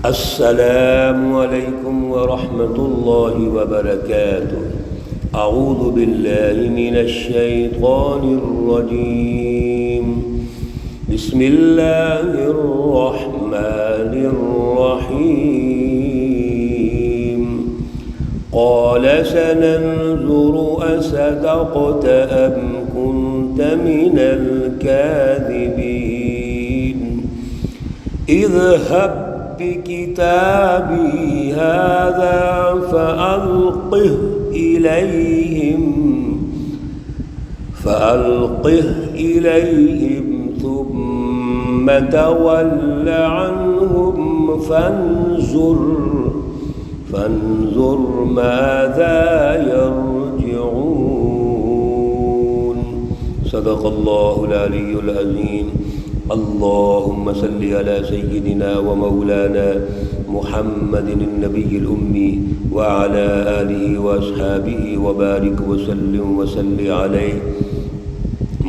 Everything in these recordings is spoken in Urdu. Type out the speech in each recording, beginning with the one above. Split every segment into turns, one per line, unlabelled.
السلام علیکم ورحمۃ اللہ وبرکاتہ۔ اعوذ باللہ من الشیطان الرجیم، بسم اللہ الرحمن الرحیم۔ قال سننظر اصدقت ام كنت من الكاذبین، اذهب بكتابي هذا فألقه إليهم ثم تول عنهم فانظر ماذا يرجعون۔ صدق الله العلي العظيم۔ اللهم صل على سيدنا ومولانا محمد النبي الأمي وعلى آله وأصحابه وبارك وسلم عليه۔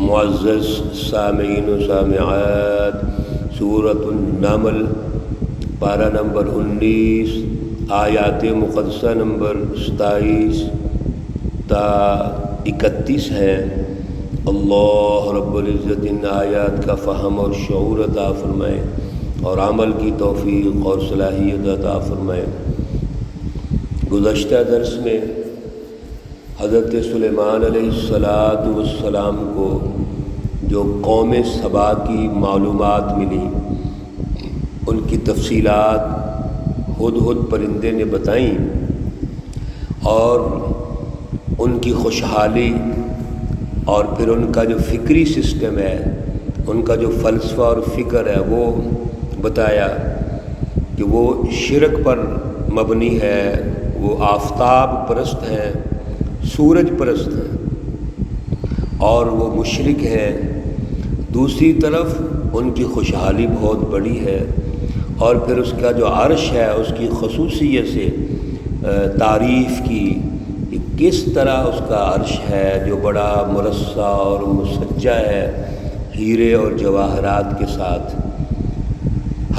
معزز سامعین و سامعات، سورۃ النمل پارہ نمبر 19 آیات مقدسہ نمبر 27 تا 31 ہیں۔ اللہ رب العزت ان آیات کا فہم اور شعور عطا فرمائے اور عمل کی توفیق اور صلاحیت عطا فرمائے۔ گزشتہ درس میں حضرت سلیمان علیہ السلام کو جو قوم سبا کی معلومات ملی، ان کی تفصیلات ہدہد پرندے نے بتائیں، اور ان کی خوشحالی اور پھر ان کا جو فکری سسٹم ہے، ان کا جو فلسفہ اور فکر ہے، وہ بتایا کہ وہ شرک پر مبنی ہے، وہ آفتاب پرست ہیں، سورج پرست ہیں اور وہ مشرک ہیں۔ دوسری طرف ان کی خوشحالی بہت بڑی ہے، اور پھر اس کا جو عرش ہے اس کی خصوصیت سے تعریف کی کہ کس طرح اس کا عرش ہے جو بڑا مرصع اور مسجع ہے ہیرے اور جواہرات کے ساتھ۔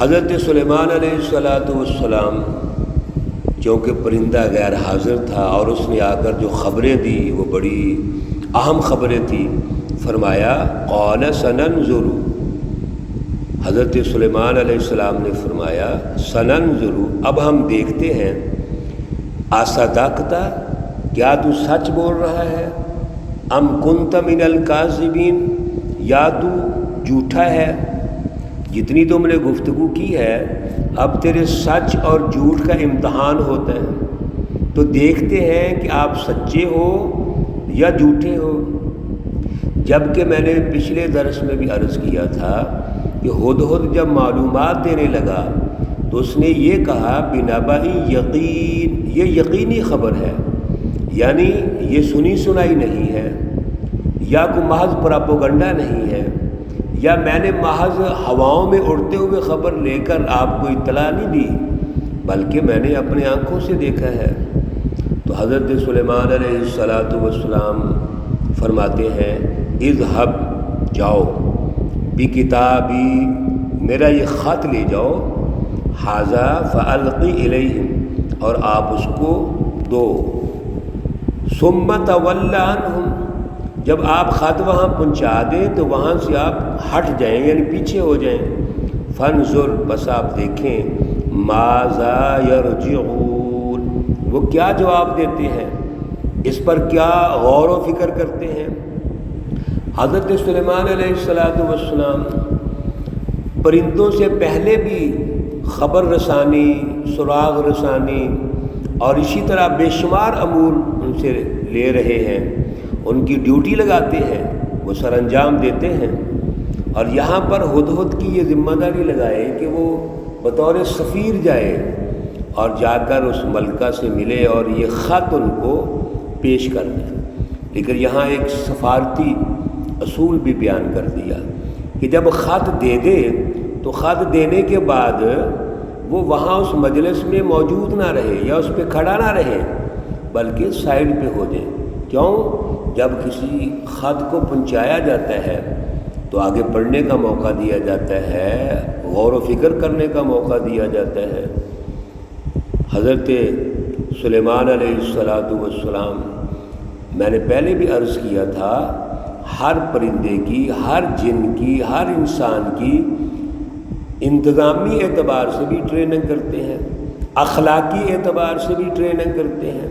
حضرت سلیمان علیہ السلام چونکہ پرندہ غیر حاضر تھا اور اس نے آ کر جو خبریں دی وہ بڑی اہم خبریں تھیں، فرمایا قال سننظر، حضرت سلیمان علیہ السلام نے فرمایا سننظر، اب ہم دیکھتے ہیں، اصدقت، کیا تو سچ بول رہا ہے، ام کنت من الکاذبین، یا تو جھوٹا ہے۔ جتنی تم نے گفتگو کی ہے اب تیرے سچ اور جھوٹ کا امتحان ہوتا ہے، تو دیکھتے ہیں کہ آپ سچے ہو یا جھوٹے ہو۔ جبکہ میں نے پچھلے درس میں بھی عرض کیا تھا کہ ہدہد جب معلومات دینے لگا تو اس نے یہ کہا بنبأ یقین، یہ یقینی خبر ہے، یعنی یہ سنی سنائی نہیں ہے، یا کوئی محض پراپوگنڈا نہیں ہے، یا میں نے محض ہواؤں میں اڑتے ہوئے خبر لے کر آپ کو اطلاع نہیں دی، بلکہ میں نے اپنے آنکھوں سے دیکھا ہے۔ تو حضرت سلیمان علیہ السلام فرماتے ہیں اذهب، جاؤ، بکتابی، میرا یہ خط لے جاؤ، ھذا فالقی الیہم، اور آپ اس کو دو، ثم تول عنہم، جب آپ خط وہاں پہنچا دیں تو وہاں سے آپ ہٹ جائیں، یعنی پیچھے ہو جائیں، فانظر، بس آپ دیکھیں، ماذا یرجعون، وہ کیا جواب دیتے ہیں، اس پر کیا غور و فکر کرتے ہیں۔ حضرت سلیمان علیہ السلام پرندوں سے پہلے بھی خبر رسانی، سراغ رسانی اور اسی طرح بے شمار امور ان سے لے رہے ہیں، ان کی ڈیوٹی لگاتے ہیں، وہ سر انجام دیتے ہیں، اور یہاں پر ہدہد کی یہ ذمہ داری لگائے کہ وہ بطور سفیر جائے اور جا کر اس ملکہ سے ملے اور یہ خط ان کو پیش کر دے۔ لیکن یہاں ایک سفارتی اصول بھی بیان کر دیا کہ جب خط دے دے تو خط دینے کے بعد وہ وہاں اس مجلس میں موجود نہ رہے یا اس پہ کھڑا نہ رہے، بلکہ سائڈ پہ ہو جائے۔ کیوں؟ جب کسی خط کو پہنچایا جاتا ہے تو آگے پڑھنے کا موقع دیا جاتا ہے، غور و فکر کرنے کا موقع دیا جاتا ہے۔ حضرت سلیمان علیہ السلام، میں نے پہلے بھی عرض کیا تھا، ہر پرندے کی، ہر جن کی، ہر انسان کی انتظامی اعتبار سے بھی ٹریننگ کرتے ہیں، اخلاقی اعتبار سے بھی ٹریننگ کرتے ہیں،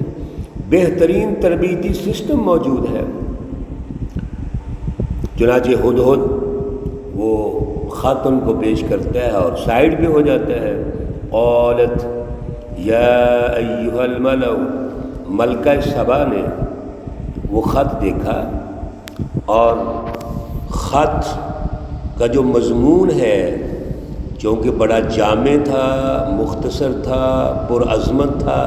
بہترین تربیتی سسٹم موجود ہے۔ چنانچہ ہدہد وہ خط ان کو پیش کرتا ہے اور سائڈ بھی ہو جاتا ہے۔ قالت یا ایھا الملأ، ملکہ سبا نے وہ خط دیکھا اور خط کا جو مضمون ہے، چونکہ بڑا جامع تھا، مختصر تھا، پرعظمت تھا،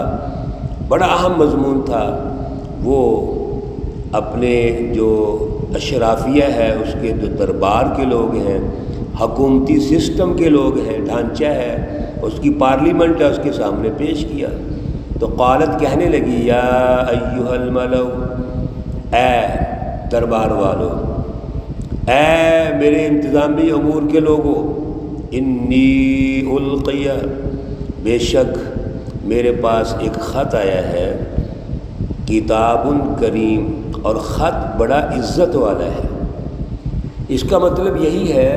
بڑا اہم مضمون تھا، وہ اپنے جو اشرافیہ ہے، اس کے جو دربار کے لوگ ہیں، حکومتی سسٹم کے لوگ ہیں، ڈھانچہ ہے، اس کی پارلیمنٹ ہے، اس کے سامنے پیش کیا۔ تو قالت کہنے لگی یا ایھا الملأ، اے دربار والو، اے میرے انتظامی امور کے لوگوں، انی القی، بے شک میرے پاس ایک خط آیا ہے، کتاب کریم، اور خط بڑا عزت والا ہے۔ اس کا مطلب یہی ہے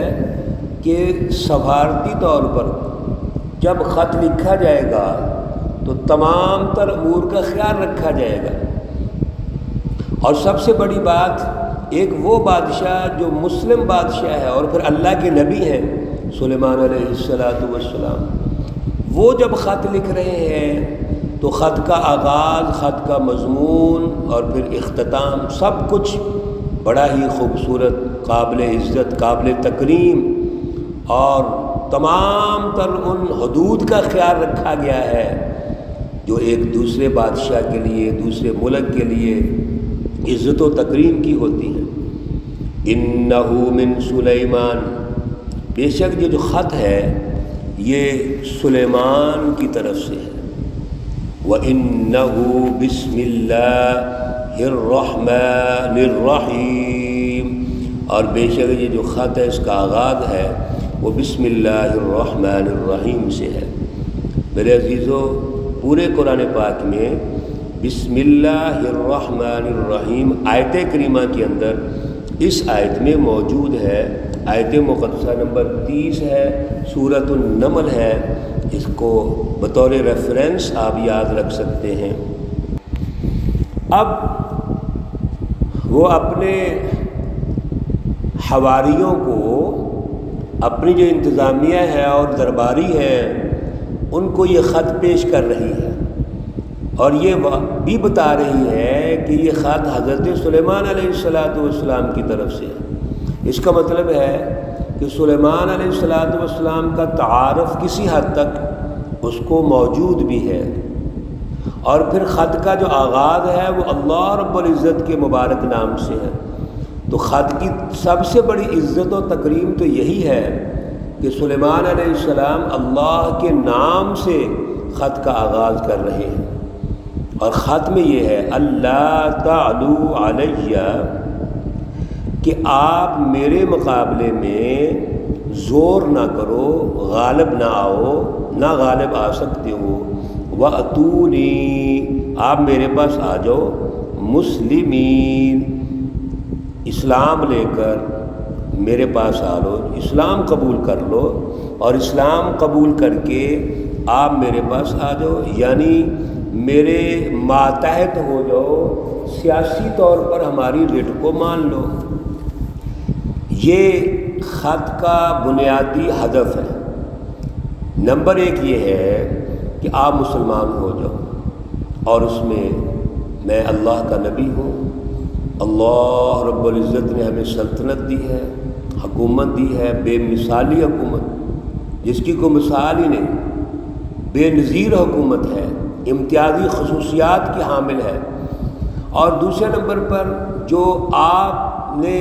کہ سفارتی طور پر جب خط لکھا جائے گا تو تمام تر امور کا خیال رکھا جائے گا۔ اور سب سے بڑی بات، ایک وہ بادشاہ جو مسلم بادشاہ ہے اور پھر اللہ کے نبی ہیں سلیمان علیہ السلام، وہ جب خط لکھ رہے ہیں تو خط کا آغاز، خط کا مضمون اور پھر اختتام، سب کچھ بڑا ہی خوبصورت، قابل عزت، قابل تکریم، اور تمام تر ان حدود کا خیال رکھا گیا ہے جو ایک دوسرے بادشاہ کے لیے، دوسرے ملک کے لیے عزت و تکریم کی ہوتی ہے۔ انہ من سلیمان، بے شک یہ جو خط ہے یہ سلیمان کی طرف سے ہے۔ وَإِنَّهُ بِسْمِ اللَّهِ الرَّحْمَنِ الرَّحِيمِ، اور بے شک یہ جو خط ہے اس کا آغاز ہے وہ بسم اللہ الرحمن الرحیم سے ہے۔ میرے عزیزو، پورے قرآن پاک میں بسم اللہ الرحمن الرحیم آیت کریمہ کے اندر اس آیت میں موجود ہے۔ آیت مقدسہ نمبر 30 ہے، سورۃ النمل ہے، اس کو بطور ریفرنس آپ یاد رکھ سکتے ہیں۔ اب وہ اپنے حواریوں کو، اپنی جو انتظامیہ ہے اور درباری ہے، ان کو یہ خط پیش کر رہی ہے اور یہ بھی بتا رہی ہے کہ یہ خط حضرت سلیمان علیہ السلام کی طرف سے ہے۔ اس کا مطلب ہے کہ سلیمان علیہ السلام کا تعارف کسی حد تک اس کو موجود بھی ہے، اور پھر خط کا جو آغاز ہے وہ اللہ رب العزت کے مبارک نام سے ہے۔ تو خط کی سب سے بڑی عزت و تکریم تو یہی ہے کہ سلیمان علیہ السلام اللہ کے نام سے خط کا آغاز کر رہے ہیں، اور خط میں یہ ہے اللہ تعلو علیہ، کہ آپ میرے مقابلے میں زور نہ کرو، غالب نہ آؤ، نہ غالب آ سکتے ہو۔ وَأْتُونِي، آپ میرے پاس آ جاؤ، مسلمین، اسلام لے کر میرے پاس آ لو، اسلام قبول کر لو، اور اسلام قبول کر کے آپ میرے پاس آ جاؤ، یعنی میرے ماتحت ہو جاؤ، سیاسی طور پر ہماری رٹ کو مان لو۔ یہ خط کا بنیادی ہدف ہے۔ نمبر 1 یہ ہے کہ آپ مسلمان ہو جاؤ، اور اس میں اللہ کا نبی ہوں، اللہ رب العزت نے ہمیں سلطنت دی ہے، حکومت دی ہے، بے مثالی حکومت، جس کی کوئی مثال ہی نہیں، بے نظیر حکومت ہے، امتیازی خصوصیات کی حامل ہے۔ اور دوسرے نمبر پر جو آپ نے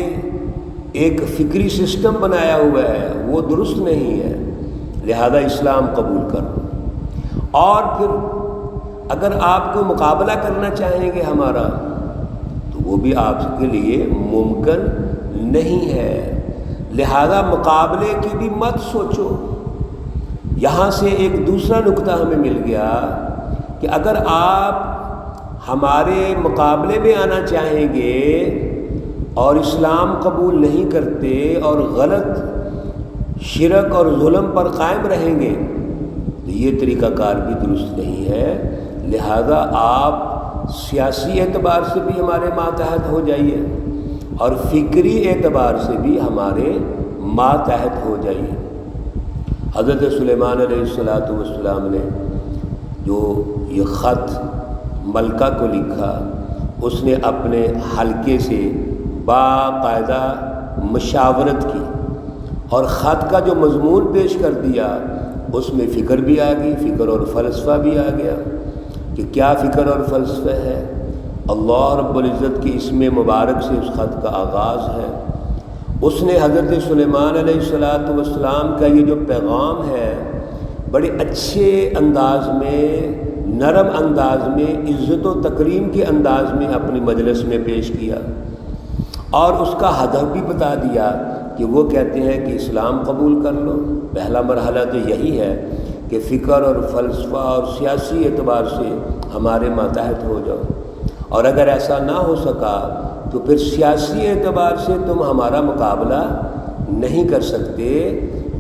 ایک فکری سسٹم بنایا ہوا ہے وہ درست نہیں ہے، لہذا اسلام قبول کرو۔ اور پھر اگر آپ کو مقابلہ کرنا چاہیں گے ہمارا، تو وہ بھی آپ کے لیے ممکن نہیں ہے، لہذا مقابلے کی بھی مت سوچو۔ یہاں سے ایک دوسرا نقطہ ہمیں مل گیا کہ اگر آپ ہمارے مقابلے میں آنا چاہیں گے اور اسلام قبول نہیں کرتے اور غلط شرک اور ظلم پر قائم رہیں گے تو یہ طریقہ کار بھی درست نہیں ہے۔ لہذا آپ سیاسی اعتبار سے بھی ہمارے ماتحت ہو جائیے اور فکری اعتبار سے بھی ہمارے ماتحت ہو جائیے۔ حضرت سلیمان علیہ السلام نے جو یہ خط ملکہ کو لکھا، اس نے اپنے حلقے سے باقاعدہ مشاورت کی اور خط کا جو مضمون پیش کر دیا اس میں فکر بھی آ گئی، فکر اور فلسفہ بھی آ گیا کہ کیا فکر اور فلسفہ ہے۔ اللہ رب العزت کی اسم مبارک سے اس خط کا آغاز ہے۔ اس نے حضرت سلیمان علیہ السلام کا یہ جو پیغام ہے بڑے اچھے انداز میں، نرم انداز میں، عزت و تکریم کے انداز میں اپنی مجلس میں پیش کیا اور اس کا ہدف بھی بتا دیا کہ وہ کہتے ہیں کہ اسلام قبول کر لو۔ پہلا مرحلہ تو یہی ہے کہ فکر اور فلسفہ اور سیاسی اعتبار سے ہمارے ماتحت ہو جاؤ، اور اگر ایسا نہ ہو سکا تو پھر سیاسی اعتبار سے تم ہمارا مقابلہ نہیں کر سکتے،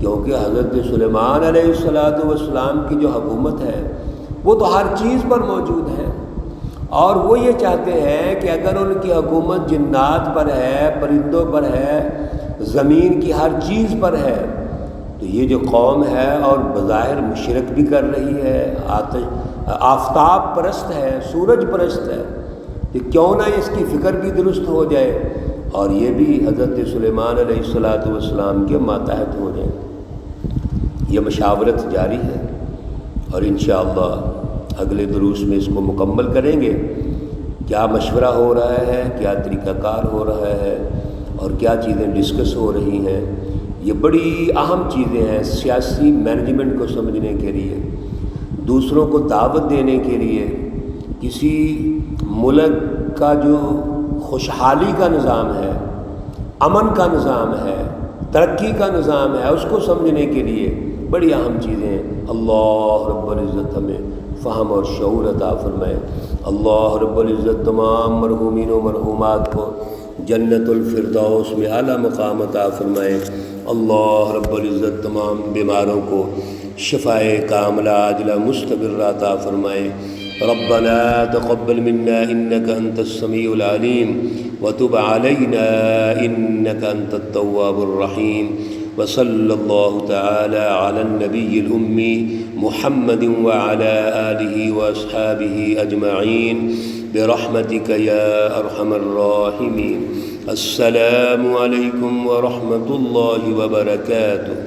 کیونکہ حضرت سلیمان علیہ السلام کی جو حکومت ہے وہ تو ہر چیز پر موجود ہے، اور وہ یہ چاہتے ہیں کہ اگر ان کی حکومت جنات پر ہے، پرندوں پر ہے، زمین کی ہر چیز پر ہے، تو یہ جو قوم ہے اور بظاہر مشرک بھی کر رہی ہے، آفتاب پرست ہے، سورج پرست ہے، کہ کیوں نہ اس کی فکر بھی درست ہو جائے اور یہ بھی حضرت سلیمان علیہ السلام کے ماتحت ہو جائے۔ یہ مشاورت جاری ہے اور انشاءاللہ اگلے دروس میں اس کو مکمل کریں گے۔ کیا مشورہ ہو رہا ہے، کیا طریقہ کار ہو رہا ہے اور کیا چیزیں ڈسکس ہو رہی ہیں، یہ بڑی اہم چیزیں ہیں سیاسی مینجمنٹ کو سمجھنے کے لیے، دوسروں کو دعوت دینے کے لیے، کسی ملک کا جو خوشحالی کا نظام ہے، امن کا نظام ہے، ترقی کا نظام ہے، اس کو سمجھنے کے لیے بڑی اہم چیزیں ہیں۔ اللہ رب العزت ہمیں فہم اور شعور عطا فرمائے۔ اللہ رب العزت تمام مرحومین و مرحومات کو جنت الفردوس میں اعلیٰ مقام عطا فرمائے۔ اللہ رب العزت تمام بیماروں کو شفائے کاملہ عاجلہ مستمرہ عطا فرمائے۔ ربنا تقبل منا انك انت السميع العليم وتب علينا انك انت التواب الرحيم، وصلى الله تعالى على النبي الأمي محمد وعلى آله وأصحابه أجمعين برحمتك يا أرحم الراحمين۔ السلام عليكم ورحمة الله وبركاته۔